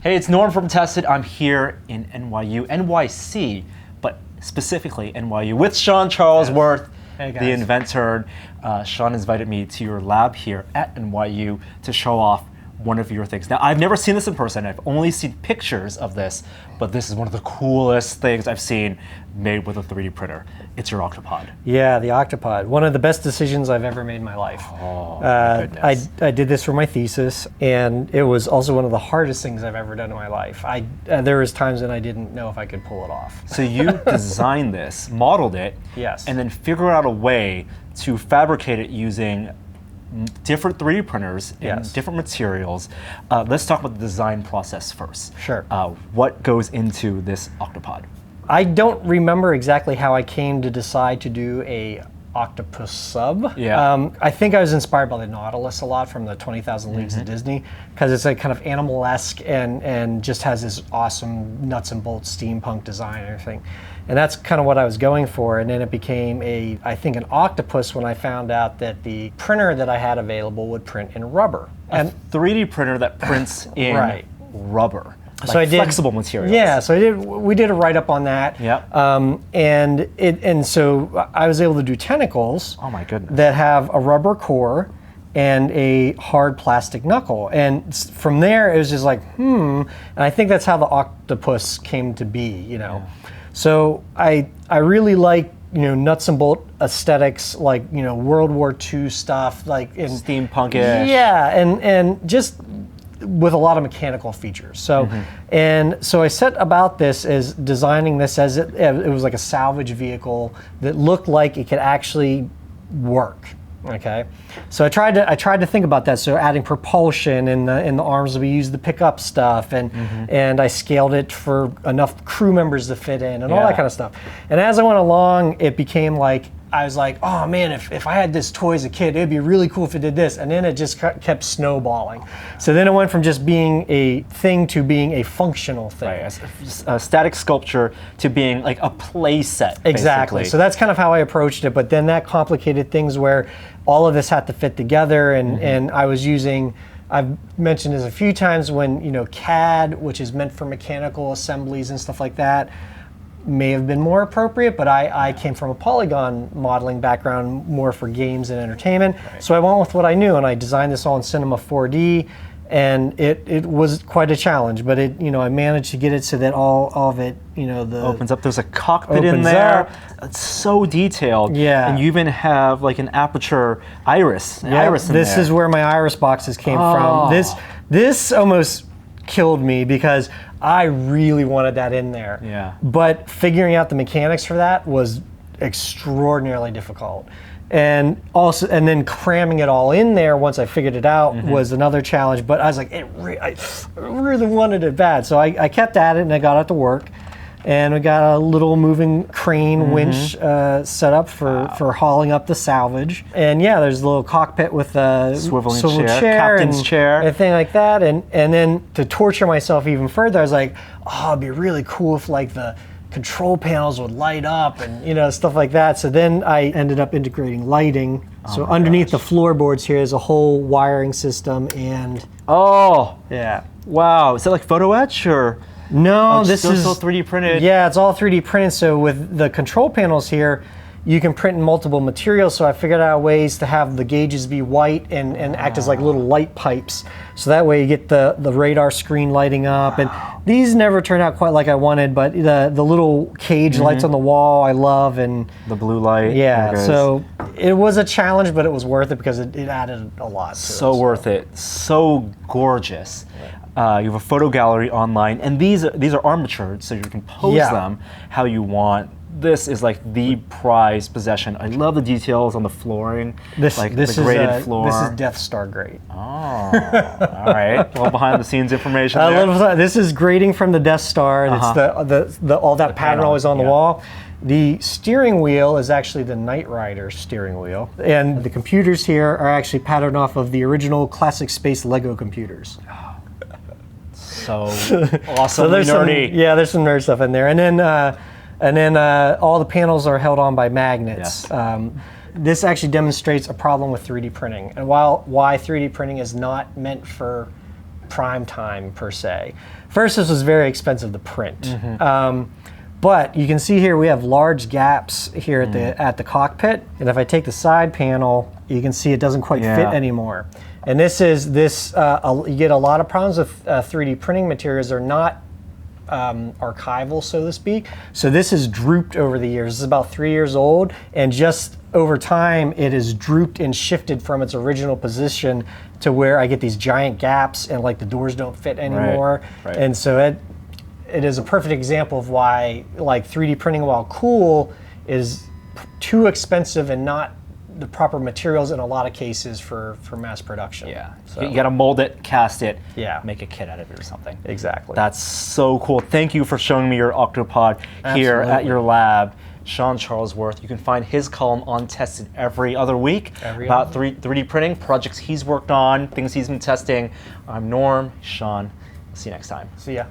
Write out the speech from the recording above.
Hey, it's Norm from Tested. I'm here in NYU, NYC, but specifically NYU with Sean Charlesworth, Hey guys. the inventor. Sean invited me to your lab here at NYU to show off one of your things. Now, I've never seen this in person. I've only seen pictures of this, but this is one of the coolest things I've seen made with a 3D printer. It's your Octopod. Yeah, the Octopod. One of the best decisions I've ever made in my life. Oh, my goodness. I did this for my thesis, and it was also one of the hardest things I've ever done in my life. There was times when I didn't know if I could pull it off. So you designed this, modeled it, Yes. and then figured out a way to fabricate it using different 3D printers and Yes. different materials. Let's talk about the design process first. Sure. What goes into this Octopod? I don't remember exactly how I came to decide to do a octopus sub. Yeah. I think I was inspired by the Nautilus a lot from the 20,000 Leagues of Disney, because it's like kind of animal-esque and just has this awesome nuts and bolts steampunk design and everything. And that's kind of what I was going for. And then it became I think an octopus when I found out that the printer that I had available would print in rubber. And 3D printer that prints in Right. rubber. Like So I did flexible materials. Yeah, so we did a write-up on that. Yep. And so I was able to do tentacles. Oh my goodness. That have a rubber core and a hard plastic knuckle. And from there, it was just like, And I think that's how the octopus came to be, you know. Yeah. So I really like, nuts and bolt aesthetics, like, World War II stuff, like in Steampunk-ish. Yeah, and just with a lot of mechanical features. So, and so I set about this as designing this as it was like a salvage vehicle that looked like it could actually work. Okay, so I tried to think about that. So adding propulsion in the arms that we used to pick up stuff, and I scaled it for enough crew members to fit in, and all that kind of stuff. And as I went along, it became like I was like, oh man, if I had this toy as a kid, it'd be really cool if it did this. And then it just kept snowballing. So then it went from just being a thing to being a functional thing. Right, a static sculpture to being like a play set. Exactly. Basically. So that's kind of how I approached it. But then that complicated things where all of this had to fit together, and I was using, I've mentioned this a few times, when CAD, which is meant for mechanical assemblies and stuff like that, may have been more appropriate, but I came from a polygon modeling background, more for games and entertainment. Right. So I went with what I knew, and I designed this all in Cinema 4D, and it was quite a challenge, but I managed to get it so that all of it, opens up. There's a cockpit in there. Up. It's so detailed. Yeah. And you even have like an aperture iris. Iris in this there. is where my iris boxes came from. This almost killed me because I really wanted that in there. Yeah. But figuring out the mechanics for that was extraordinarily difficult. And then cramming it all in there once I figured it out was another challenge. But I was like, I really wanted it bad. So I kept at it, and I got it to work. And we got a little moving crane winch set up for hauling up the salvage. And yeah, there's a little cockpit with a swivel chair, captain's chair, and thing like that. And then to torture myself even further, I was like, it'd be really cool if like the control panels would light up and stuff like that. So then I ended up integrating lighting. So underneath the floorboards here is a whole wiring system, and yeah, wow. Is that like photo etch or? No, this is still 3D printed. Yeah, it's all 3D printed. So with the control panels here, you can print in multiple materials. So I figured out ways to have the gauges be white and act as like little light pipes. So that way you get the radar screen lighting up. And these never turned out quite like I wanted, but the little cage lights on the wall I love, and the blue light. Yeah, so it was a challenge, but it was worth it because it added a lot to it. So worth it. So gorgeous. You have a photo gallery online, and these are armatured, so you can pose them how you want. This is like the prized possession. I love the details on the flooring, this the is graded floor. This is Death Star grade. Oh, all right. Well, behind the scenes information there. This is grading from the Death Star. It's the all that pattern always on the wall. The steering wheel is actually the Knight Rider steering wheel, and the computers here are actually patterned off of the original classic space Lego computers. So awesome, so there's nerdy. There's some nerd stuff in there, and then all the panels are held on by magnets. Yes. This actually demonstrates a problem with 3D printing, and why 3D printing is not meant for prime time per se. First, this was very expensive to print. But you can see here we have large gaps here at the cockpit, and if I take the side panel, you can see it doesn't quite fit anymore. And you get a lot of problems with 3D printing materials. They're not archival, so to speak. So this has drooped over the years. This is about 3 years old, and just over time, it has drooped and shifted from its original position to where I get these giant gaps, and like the doors don't fit anymore. Right. And so it is a perfect example of why like 3D printing, while cool, is too expensive and not the proper materials in a lot of cases for mass production. Yeah, so you got to mold it, cast it, Yeah. make a kit out of it or something. Exactly. That's so cool. Thank you for showing me your Octopod here at Absolutely. your lab. Sean Charlesworth. You can find his column on Tested every other week about 3D printing, projects he's worked on, things he's been testing. I'm Norm. Sean, see you next time. See ya.